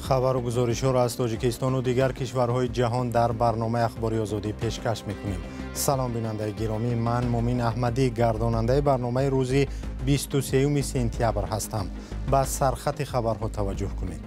خبر و گزارش‌ها را از تاجیکستان و دیگر کشورهای جهان در برنامه اخباری آزادی پیشکش می‌کنیم. سلام بیننده گرامی، من مومین احمدی گرداننده برنامه روزی 23 سپتامبر هستم. به سرخط خبرها توجه کنید.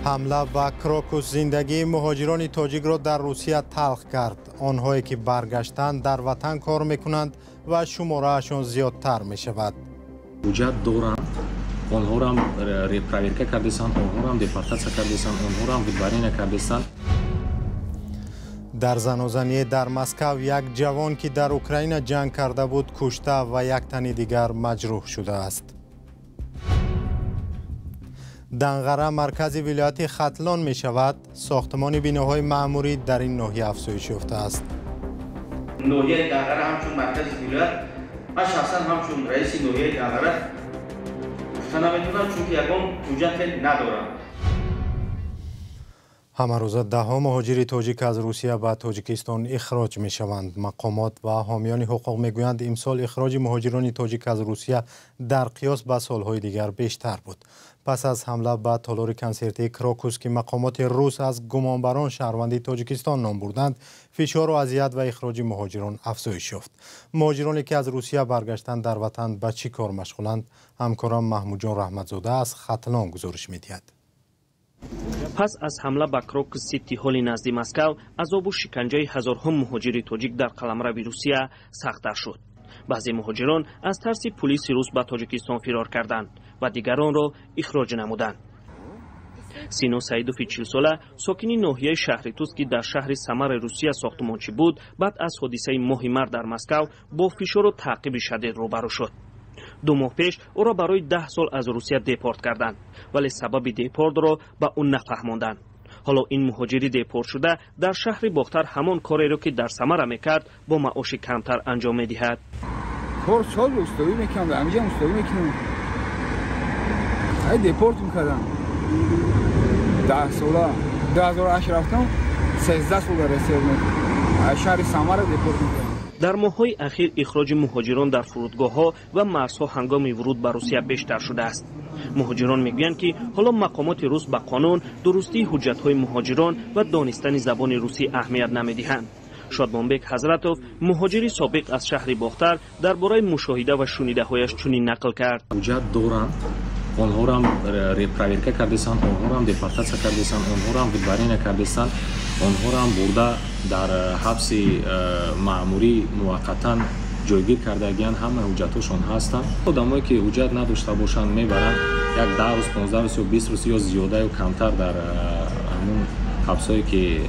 حمله به کراکوس زندگی مهاجران تاجیک را در روسیه تلخ کرد. آنهایی که برگشتند در وطن کار می‌کنند و شماره‌شان زیادتر می‌شود. حجت دارند. آنها را هم پرویرکه کردند، آنها را هم دپورتاسیا کردند، آنها را هم ودبری نکردند. در زنازانی در مسکو یک جوان که در اوکراین جنگ کرده بود کشته و یک تن دیگر مجروح شده است. دنغره مرکز ولایت ختلان می شود. ساختمان بیناهای معموری در این ناحیه افزایش یافته است. ناحیه دنغره همچون مرکز ولایت، من شخصا همچون رئیس ناحیه دنغره نمیتونم چون که یکم حجت ندارم. همه روزه ده ها مهاجر تاجیک از روسیه به تاجیکستان اخراج می شوند. مقامات و حامیان حقوق می گویند امسال اخراج مهاجران تاجیک از روسیه در قیاس به سالهای دیگر بیشتر بود. پس از حمله به تالار کنسرتی کراکوس که مقامات روس از گمانبران شهروندی تاجیکستان نام بردند، فشار و اذیت و اخراج مهاجران افزایش یافت. مهاجرانی که از روسیه برگشتند در وطن به چی کار مشغولند؟ همکارم محمود جان رحمتزاده از ختلان گزارش می‌دهد. پس از حمله به کراکوس سیتی هال نزدی مسکو، عذاب و شکنجه هزارها مهاجر تاجیک در قلمرو روسیه سخت‌تر شد. بعضی مهاجران از ترس پلیس روس به تاجیکستان فرار کردند و دیگران را اخراج نمودند. سینو سعیدوف 40 ساله ساکن ناحیه شهر توس که در شهر سمر روسیه ساختمانچی بود، بعد از حادثه ماه مارس در مسکو با فشار و تعقیب شدید روبرو شد. 2 ماه پیش او را برای 10 سال از روسیه دیپورت کردند، ولی سبب دیپورت را به او نفهماندند. حالا این مهاجری دیپورت شده در شهر باختر همان کاری را که در سمر میکرد با معاش کمتر انجام میدهد. 4 سال استوری میکنم، همینجا استوری میکنم. ای دیپورت میکردم. 10 ساله 2008 رفتم، 13 سال رسیدم. شهر سمر دیپورت میکردم. در ماه‌های اخیر اخراج مهاجران در فرودگاه‌ها و مرزها هنگام ورود به روسیه بیشتر شده است. مهاجران میگویند که حالا مقامات روس به قانون، درستی حجت‌های مهاجران و دانستن زبان روسی اهمیت نمی‌دهند. شادمانبک حضرتوف، مهاجری سابق از شهر باختر، درباره مشاهده و شنیده‌هایش چنین نقل کرد: حجت دارند. آنها را هم پرویرکه کردند، آنها را هم دپورتاسیا کردند، آنها را هم ودبری نکردند، آنها را هم برده در حبس معموری موقتا جایگیر کردگیان. همه حجتشون هستند. آدمایی که حجت نداشته باشند میبرند یک 10 روز 15 روز یا 20 روز یا زیاده و کمتر در همون حبسایی که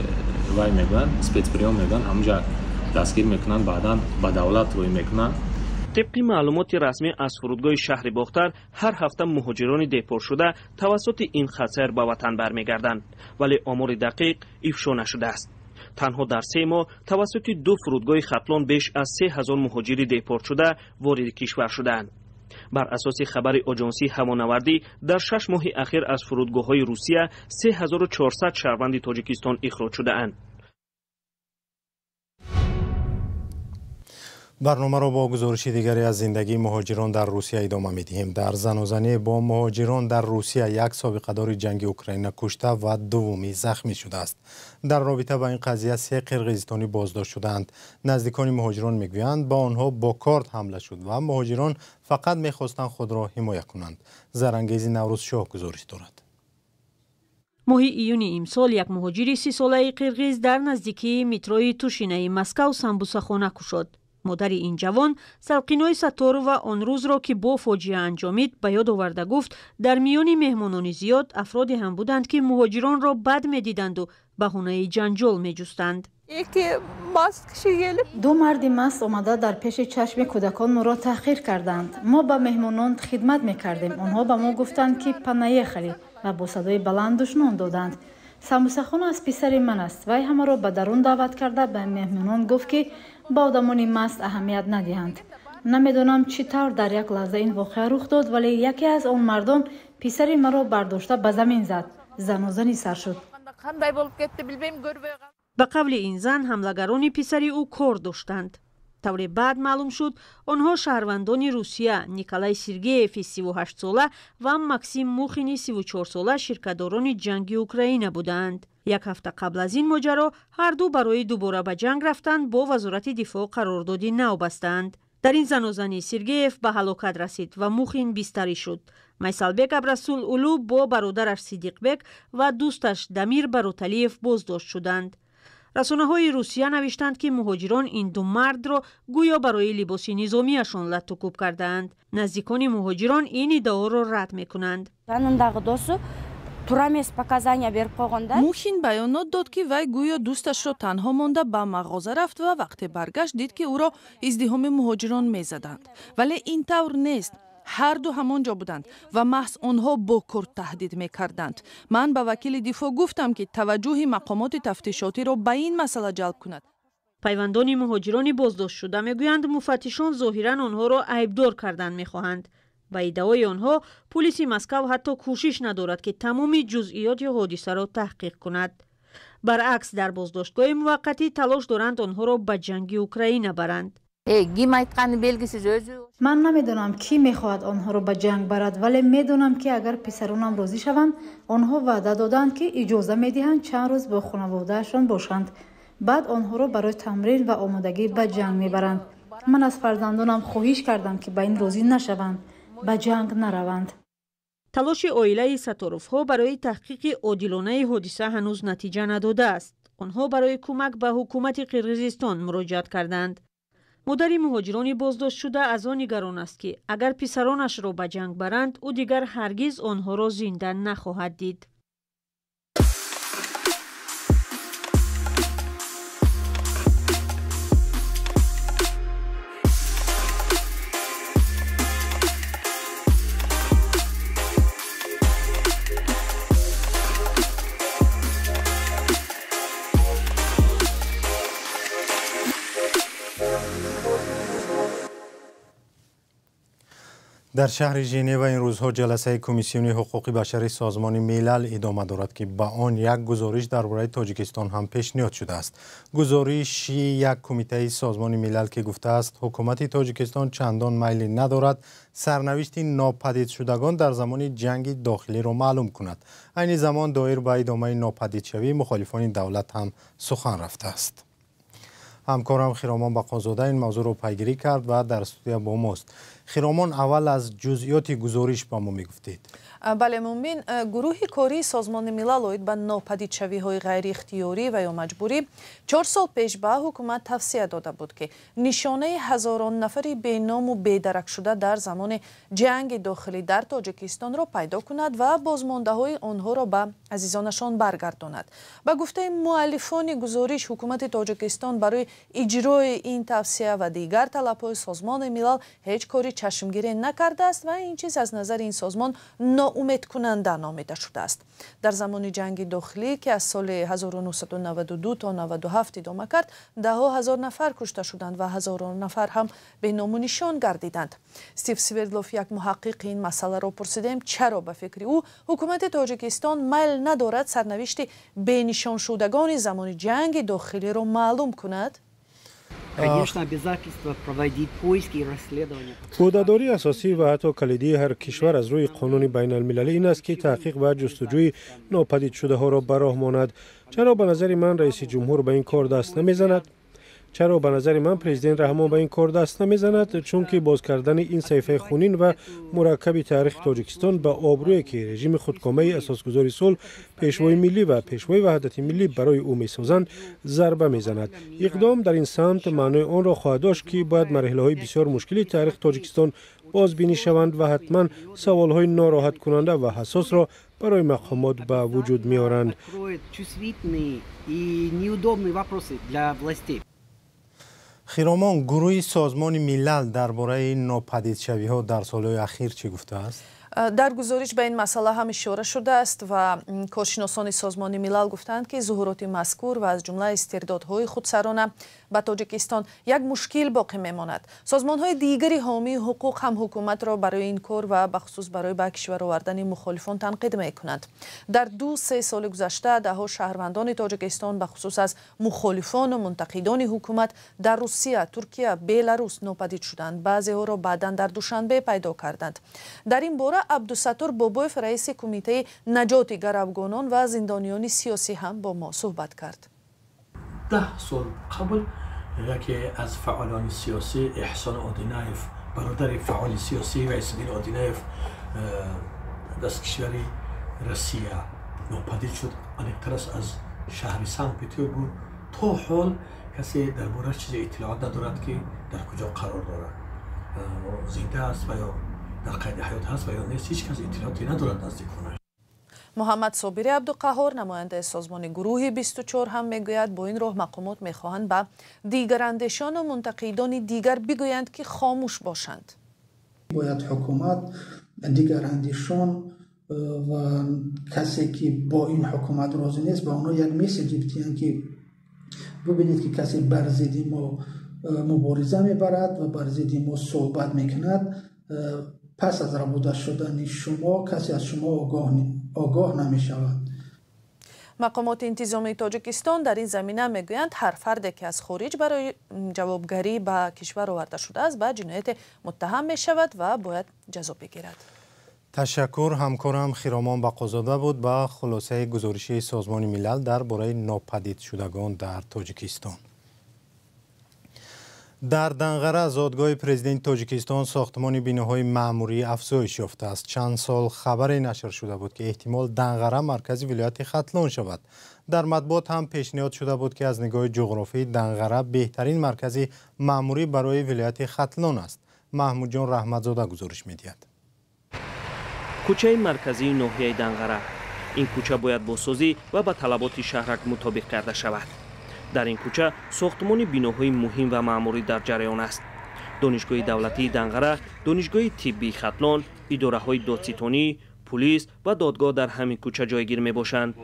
وای میگن اسپیتسپریام میگن همونجا دستگیر میکنن، بعداً به دولت روی میکنن. طبق معلومات رسمی از فرودگاه شهر باختر، هر هفته مهاجران دیپورت شده توسط این خطر به وطن برمیگردند، ولی آمار دقیق افشا نشده است. تنها در 3 ماه توسط 2 فرودگاه ختلان بیش از 3000 مهاجر دیپورت شده وارد کشور شدند. بر اساس خبر آژانسی هوانوردی، در 6 ماه اخیر از فرودگاه‌های روسیه 3400 شهروند تاجیکستان اخراج شده‌اند. برنامه را با گزارش دیگری از زندگی مهاجران در روسیه ادامه می‌دهیم. در زنازانی با مهاجران در روسیه یک سابقه‌دار جنگ اوکراین کشته و دومی زخمی شده است. در رابطه با این قضیه 3 قرقیزستانی بازداشت شدند. نزدیکان مهاجران می‌گویند با آنها با کارت حمله شد و مهاجران فقط می‌خواستند خود را حمایت کنند. زرانگیز نوروز شاه گزارش دارد. ماه ایون امسال یک مهاجر 30 ساله قرقیز در نزدیکی متروی توشینه مسکو سمبوسخانه کشد. مادر این جوان سلقینای ستار و آن روز را که با فاجعه انجامید به یاد آورده گفت در میان مهمانان زیاد افرادی هم بودند که مهاجران را بد می‌دیدند و بهانه جنجال می‌جستند. 2 مرد مست آمده در پیش چشم کودکان ما را تحقیر کردند. ما به مهمانان خدمت می‌کردیم. آنها به ما گفتند که پناه خرید و با صدای بلند دشنام دادند. سمبوسخانه از پسر من است. وی همه را به درون دعوت کرده به مهمانان گفت که با آدمان مست اهمیت ندهند. نمیدونم چطور در یک لحظه این واقعه رخ داد، ولی یکی از آن مردان پسر مرا برداشته به زمین زد. زن و زنی سر شد. به قول این زن حملگران پسر او کار داشتند. طور بعد معلوم شد آنها شهروندان روسیه نیکولای سرگییف 38 ساله و ماکسیم موخین 34 ساله شرکتداران جنگی اوکراین بودند. یک هفته قبل از این ماجرا هر دو برای دوباره به جنگ رفتند با وزارت دفاع قراردادی نو بستند. در این زن و زنی سرگییف به هلاکت رسید و موخین بستری شد. майсалбек абрасулулу با برادرش صدیقبک و دوستش دمیر бароталиев بازداشت شدند. رسانه‌های روسیه نوشتند که مهاجران این دو مرد را گویا برای لباس نظامیشان لطوکوب کردند. نزدیکان مهاجران این ادعا را رد می‌کنند. موخин байонот дод ки вай гӯё дӯсташро танҳо монда ба мағоза рафт ва вақте баргашт дид ки ӯро издиҳоми муҳоҷирон мезаданд. вале ин тавр нест. ҳар ду ҳамон ҷо буданд ва маҳз онҳо бо курд таҳдид мекарданд. ман ба вакили дифоъ гуфтам ки таваҷҷӯҳи мақомоти тафтишотиро ба ин масъала ҷалб кунад. пайвандони муҳоҷирони боздоштшуда мегӯянд муфаттишон зоҳиран онҳоро айбдор кардан мехоҳанд. ба иддаои онҳо пулиси Москав ҳатто кӯшиш надорад ки тамоми ҷузъиёти ҳодисаро таҳқиқ кунад. баръакс дар боздоштгоҳи муваққатӣ талош доранд онҳоро ба ҷанги Украина баранд. ман намедонам кӣ мехоҳад онҳоро ба ҷанг барад, вале медонам ки агар писаронам розӣ шаванд, онҳо ваъда доданд ки иҷоза медиҳанд чанд рӯз бо хонаводаашон бошанд. баъд онҳоро барои тамрин ва омодагӣ ба ҷанг мебаранд. ман аз фарзандонам хоҳиш кардам ки ба ин розӣ нашаванд, ба ҷанг нараванд. талоши оилаи Саторовҳо барои таҳқиқи одилонаи ҳодиса ҳанӯз натиҷа надодааст. онҳо барои кӯмак ба ҳукумати Қирғизистон муроҷиат карданд. модари муҳоҷирони боздоштшуда аз он нигарон аст ки агар писаронашро ба ҷанг баранд, ӯ дигар ҳаргиз онҳоро зинда нахоҳад дид. در شهر ژنو این روزها جلسه کمیسیون حقوق بشری سازمان ملل ادامه دارد که با آن یک گزارش درباره تاجیکستان هم پیشنهاد شده است. گزارش یک کمیته سازمان ملل که گفته است حکومت تاجیکستان چندان میل ندارد سرنوشت ناپدید شدگان در زمان جنگ داخلی را معلوم کند. این زمان دایر به ادامه ناپدید شوی مخالفان دولت هم سخن رفته است. همکارم خیرامان بقازاده این موضوع رو پیگیری کرد و در استودیو با ماست. خیرامان، اول از جزئیات گزارش با ما میگفتید. بله مومن، گروه کاری سازمان ملل اوید با ناپدیدشوی‌های غیر اختیاری و یا مجبوری 4 سال پیش به حکومت توصیه داده بود که نشانه هزاران نفری بینام و بیدرک شده در زمان جنگ داخلی در تاجیکستان را پیدا کند و بازمانده‌های آنها را به عزیزانشان برگرداند. به گفته مؤلفان گزارش، حکومت تاجیکستان برای اجرای این توصیه و دیگر طلب‌های سازمان ملل هیچ کاری چشمگیری نکرده است و این چیز از نظر این سازمان ناامید کننده نامیده شده است. در زمان جنگ داخلی که از سال 1992 تا 97 ادامه کرد، ده‌ها هزار نفر کشته شدند و هزاران نفر هم به نام و نشان گردیدند. استیو سوردلوف، یک محقق، این مسئله را پرسیدیم چرا به فکر او حکومت تاجیکستان میل ندارد سرنوشت به نشان شدگان زمان جنگ داخلی را معلوم کند؟ عهده‌داری اساسی و حتی کلیدی هر کشور از روی قانون بین المللی این است که تحقیق و جستجوی ناپدید شده ها را به راه ماند. چرا به نظر من رئیس جمهور به این کار دست نمیزند؟ چرا به نظر من پرزیدنت رحمان به این کار دست نمیزند؟ چون که باز کردن این صحیفه خونین و مرکب تاریخ تاجیکستان به آبرویی که رژیم خودکامه اساسگذار صلح، پیشوای ملی و پیشوای وحدت ملی برای او میسازند ضربه میزند. اقدام در این سمت معنای آن را خواهد داشت که باید مرحله‌های بسیار مشکلی تاریخ تاجیکستان بازبینی شوند و حتما سوال‌های ناراحت کننده و حساس را برای مقامات به وجود میارند. خیرامان، گروه سازمان ملل درباره ناپدیدشوی‌ها در سال‌های اخیر چی گفته است؟ در گزارش به این مسئله هم اشاره شده است و کارشناسان سازمان ملل گفتند که ظهورات مذکور و از جمله استردادهای خودسرانه به تاجیکستان یک مشکل باقی میماند. سازمان‌های دیگری حامی حقوق هم حکومت را برای این کار و به خصوص برای به کشور آوردن مخالفان تنقید می‌کنند. در 2-3 سال گذشته ده‌ها شهروندان تاجیکستان به خصوص از مخالفان و منتقدان حکومت در روسیه، ترکیه، بلاروس ناپدید شدند. بعضی‌ها را بعداً در دوشنبه پیدا کردند. در این باره عبدالستار بابویف رئیس کمیته نجات گروگانان و زندانیان سیاسی هم با ما صحبت کرد. 10 سال قبل یکی از فعالان سیاسی احسان آدینایف برادر فعال سیاسی و اسماعیل آدینایف دستکشوری روسیه ناپدید شد. الکترس از شهر سن پترزبورگ تا حال کسی درباره چیز اطلاعات ندارد که در کجا قرار دارد، زنده است و یا در قید حیات هست و یا نیست. هیچ کس اطلاعاتی ندارد نزدیکانش. محمد صابری عبدالقهار نماینده سازمان گروه 24 هم میگوید با این راه مقامات میخواهند به دیگر اندیشان و منتقدان دیگر بگویند که خاموش باشند. باید حکومت دیگر اندیشان و کسی که با این حکومت راضی نیست به اونا یک میسیج بدهند که ببینید که کسی بر ضد ما مبارزه میبرد و بر ضد ما صحبت میکند، پس از ربوده شدن شما کسی از شما آگاه نمی شود. مقامات انتظامی تاجیکستان در این زمینه میگویند هر فردی که از خارج برای جوابگری به کشور آورده شده است به جنایت متهم می شود و باید جزا بگیرد. تشکر. همکارم خیرامان بقازاده بود با خلاصه گزارش سازمان ملل درباره ناپدید شدگان در تاجیکستان. در دنقره زادگاه پرزیدنت تاجیکستان ساختمان بیناهای معموری افزایش یافته است. چند سال خبری نشر شده بود که احتمال دنقره مرکز ولایت ختلان شود. در مطبوعات هم پیشنهاد شده بود که از نگاه جغرافی دنقره بهترین مرکز معموری برای ولایت ختلان است. محمود جان رحمتزاده گزارش می‌دهد. کوچه مرکزی ناحیه دنقره. این کوچه باید بازسازی و به طلبات شهرک مطابق کرده شود. در این کوچه ساختمان بیناهای مهم و معموری در جریان است. دانشگاه دولتی دنقره، دانشگاه طبی ختلان، اداره‌های دادستانی، پلیس و دادگاه در همین کوچه جایگیر می‌باشند.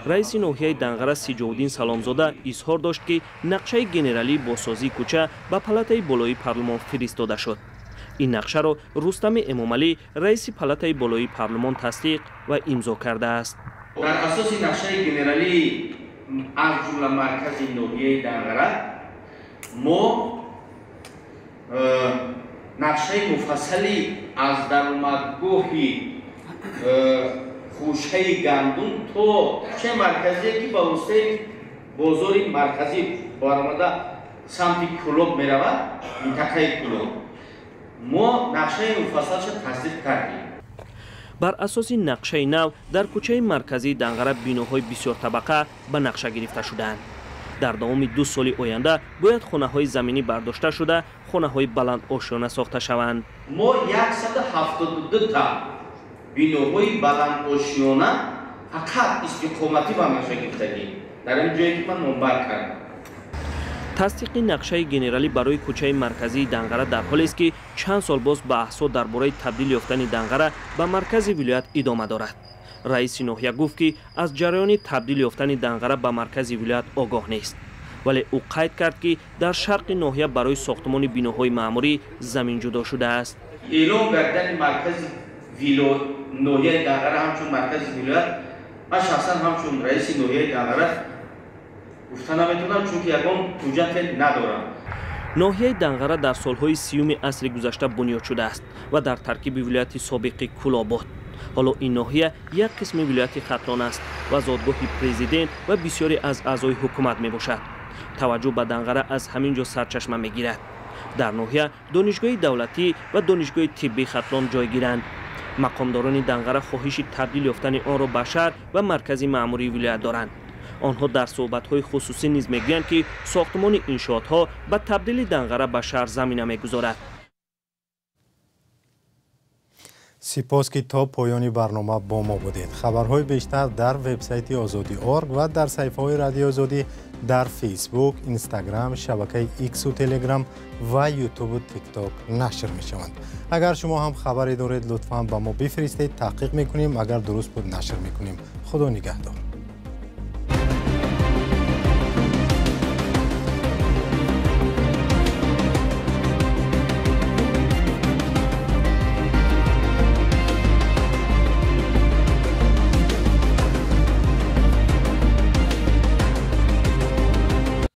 رئیس ناحیه دنقره سیجاودین سلامزاده اظهار داشت که نقشه گنرالی بازسازی کوچه به پالاتای بالای پارلمان فرستاده شد. این نقشه را رستم امامعلی رئیس پالاتای بالای پارلمان تصدیق و امضا کرده است. در اساس نقشه گنرالی از جمله مرکز ناحیه دنقره ما نقشه مفصلی از درآمدگاهی خوشه گندم تا چه مرکزی که به واسطه بازار مرکزی بارآمده سمت کلوب می رود، منطقه کلوب ما نقشه مفصلش تصدیق کردیم. بر اساس نقشه نو در کوچه مرکزی دنقره بیناهای بسیار طبقه به نقشه گرفته شدند. در دوام 2 سال آینده باید خانه‌های زمینی برداشته شده، خانه‌های بلند آشیانه ساخته شوند. ما 172 تا بیناهای بلند آشیانه فقط استقامتی به نقشه گرفتگی در این جایی که من نمبر کردم. تصدیق نقشه گنرالی برای کوچه مرکزی دنقره در حالی است که چند سال باز بحث‌ها درباره تبدیل یافتن دنقره به مرکز ولایت ادامه دارد. رئیس ناحیه گفت که از جریان تبدیل یافتن دنقره به مرکز ولایت آگاه نیست، ولی او قید کرد که در شرق ناحیه برای ساختمان بیناهای معموری زمین جدا شده است. اعلام کردن مرکز ولایت ناحیه دنقره همچون مرکز ولایت من شخصا همچون رئیس ناحیه دنقره گفتن نمیتونم چون که یکم حجت ندارم. ناحیه دنقره در سالهای 30 عصر گذشته بنیاد شده است و در ترکیب ولایت سابق کلاباد. حالا این ناحیه یک قسم ولایت ختلان است و زادگاه پرزیدنت و بسیاری از اعضای حکومت می باشد. توجه به دنقره از همین جا سرچشمه می گیرد. در ناحیه دانشگاه دولتی و دانشگاه طبی ختلان جایگیرند. مقامداران دنقره خواهش تبدیل یافتن آن را به شهر و مرکز معموری ولایت دارند. آنها در صحبت‌های خصوصی نیز میگویند که ساختمان انشاءات‌ها به تبدیل دنقره به شهر زمینه می‌گذارد. سپاس که تا پایان برنامه با ما بودید. خبرهای بیشتر در وبسایت azadi.org و در صفحه‌های رادیو آزادی در فیسبوک، اینستاگرام، شبکه ایکس و تلگرام و یوتیوب و تیک تاک نشر می شوند. اگر شما هم خبری دارید لطفاً با ما بفرستید، تحقیق میکنیم، اگر درست بود نشر میکنیم. خدا نگهدار.